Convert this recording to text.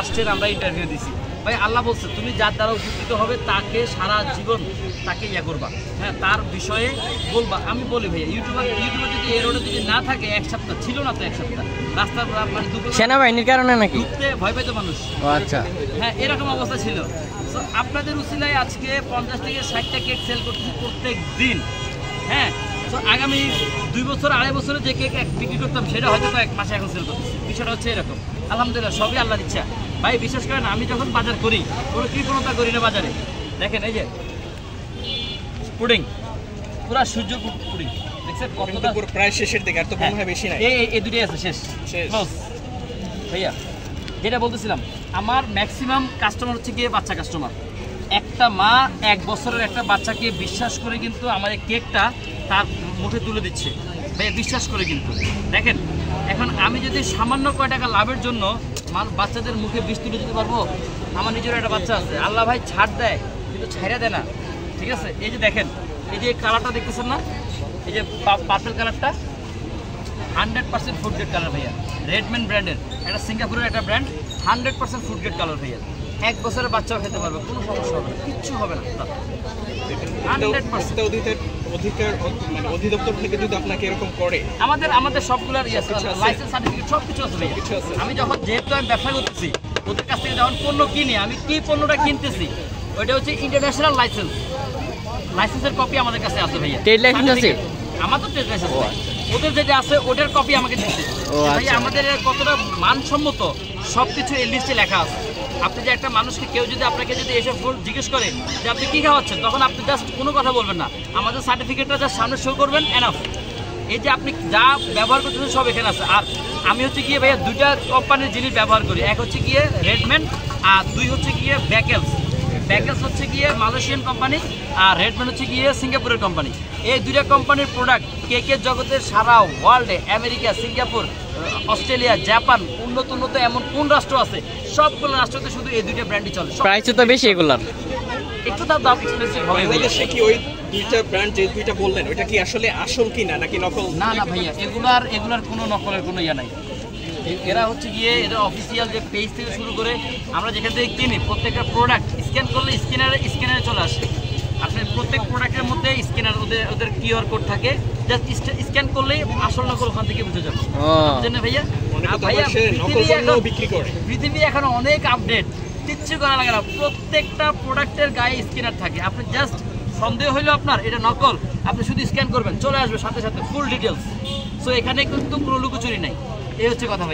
রাষ্ট্রের আমরা ইন্টারভিউ দিছি ভাই আল্লাহ বলছে তুমি যার দ্বারা উপকৃত হবে তাকে সারা জীবন তাকে ইয়া করবা, হ্যাঁ তার বিষয়ে বলবা। আমি বলি ভাইয়া ইউটিউবে যদি এই রোডে যদি না থাকে এক সপ্তাহ ছিল না তো এক সপ্তাহ রাস্তার মানে সেনাবাহিনীর কারণে নাকি ঢুকতে ভয় পাইতো মানুষ। আচ্ছা হ্যাঁ এরকম অবস্থা ছিল। তো আপনাদের উসিলায় আজকে 50 থেকে 60টা কেক সেল করতেছি প্রত্যেক দিন। হ্যাঁ তো আগামী 2 বছর 2.5 বছরে যে কেক বিক্রি করতাম সেটা হয়তো এক মাসে এখন সেল করতেছি। বিষয়টা হচ্ছে এরকম। আলহামদুলিল্লাহ সবই আল্লাহর ইচ্ছা। ভাই বিশেষ করে আমি যখন বাজার করি কোনো কৃপণতা করি না বাজারে। দেখেন এই যে পুডিং পুরা সূর্য পুডিং দেখছেন কতটা প্রায় শেষের দিকে আর তো মনে হয় বেশি নাই। এই দুটোই আছে শেষ ভাইয়া যেটা বলতেছিলাম আমার ম্যাক্সিমাম কাস্টমার হচ্ছে গিয়ে বাচ্চা কাস্টমার। একটা মা 1 বছরের একটা বাচ্চাকে বিশ্বাস করে কিন্তু আমার এই কেকটা তার মুখে তুলে দিচ্ছে ভাইয়া বিশ্বাস করে। কিন্তু দেখেন এখন আমি যদি সামান্য কয় টাকা লাভের জন্য বাচ্চাদের মুখে বিষ তুলে দিতে পারবো? আমার নিজের একটা বাচ্চা আছে, আল্লাহ ভাই ছাড় দেয় কিন্তু ছাইড়া দেয় না, ঠিক আছে? এই যে দেখেন এই যে কালারটা দেখতেছেন না, এই যে পার্পল কালারটা 100% ফুড গ্রেড কালার ভাইয়া, রেডম্যান ব্র্যান্ডের একটা সিঙ্গাপুরের একটা ব্র্যান্ড, 100% ফুড গ্রেড কালার ভাইয়া। 1 বছরের বাচ্চাও খেতে পারবে, কোনো সমস্যা হবে না, কিচ্ছু হবে না। 100% অধিদপ্তর থেকে যদি আপনাকে এরকম করে আমাদের সবগুলোর লাইসেন্স সার্টিফিকেট সব কিছু আছে ভাইয়া। আমি যখন যেহেতু আমি ব্যবসা করতেছি ওদের কাছ থেকে যখন পণ্য কিনি, আমি কি পণ্যটা কিনতেছি ওইটা হচ্ছে ইন্টারন্যাশনাল লাইসেন্সের কপি আমাদের কাছে আছে ভাইয়া। ট্রেড লাইসেন্স আছে আমার তো ট্রেড লাইসেন্স ওদের যেটা আছে ওটার কপি আমাকে দিচ্ছে ভাইয়া। আমাদের কতটা মানসম্মত সবকিছু এই লিস্টে লেখা আছে। আপনি যে একটা মানুষকে কেউ যদি আপনাকে যদি এসে ফুল জিজ্ঞেস করে যে আপনি কী খাওয়াচ্ছেন, তখন আপনি জাস্ট কোনো কথা বলবেন না, আমাদের সার্টিফিকেটটা জাস্ট সামনে শো করবেন, এনাফ। এই যে আপনি যা ব্যবহার করতেছেন সব এখানে আছে। আর আমি হচ্ছে গিয়ে ভাইয়া 2টা কোম্পানির জিনিস ব্যবহার করি, এক হচ্ছে গিয়ে রেডম্যান আর 2 হচ্ছে গিয়ে ব্যাকেলস হচ্ছে গিয়ে মালয়েশিয়ান কোম্পানি আর রেডম্যান হচ্ছে গিয়ে সিঙ্গাপুরের কোম্পানি। এই 2টা কোম্পানির প্রোডাক্ট কেকের জগতের সারা ওয়ার্ল্ডে আমেরিকা, সিঙ্গাপুর, অস্ট্রেলিয়া, জাপান, উন্নত এমন কোন রাষ্ট্র আছে সবগুলো রাষ্ট্রতে শুধু এই 2টা ব্র্যান্ডই চলে। প্রাইস তো বেশি এগুলার, একটু দাম এক্সপেন্সিভ হবে ভাইয়া। সে কি ওই 2টা ব্র্যান্ড যে 2টা বললেন ওইটা কি আসলে আসল কিনা নাকি নকল? না ভাইয়া এগুলার কোনো নকলের কোনো ইয়া নাই। এরা হচ্ছে গিয়ে এদের অফিসিয়াল যে পেজ থেকে শুরু করে আমরা যেখান থেকে কিনি প্রত্যেকটা প্রোডাক্ট স্ক্যান করলে স্ক্যানারে চলে আসে। আপনি প্রত্যেক প্রোডাক্টের মধ্যে স্ক্যানার ওদের কিউআর কোড থাকে, জাস্ট স্ক্যান করলেই আসল নকল ওখান থেকে বুঝে যাবে। বুঝলেন ভাইয়া? পৃথিবী এখন অনেক আপডেট, কিচ্ছু করা লাগে না, প্রত্যেকটা প্রোডাক্টের গায়ে স্ক্যানার থাকে। আপনি জাস্ট সন্দেহ হইলো আপনার এটা নকল, আপনি শুধু স্ক্যান করবেন, চলে আসবে সাথে সাথে ফুল ডিটেলস। সো এখানে কিন্তু কোনো লুকোচুরি নাই, এই হচ্ছে কথা ভাই।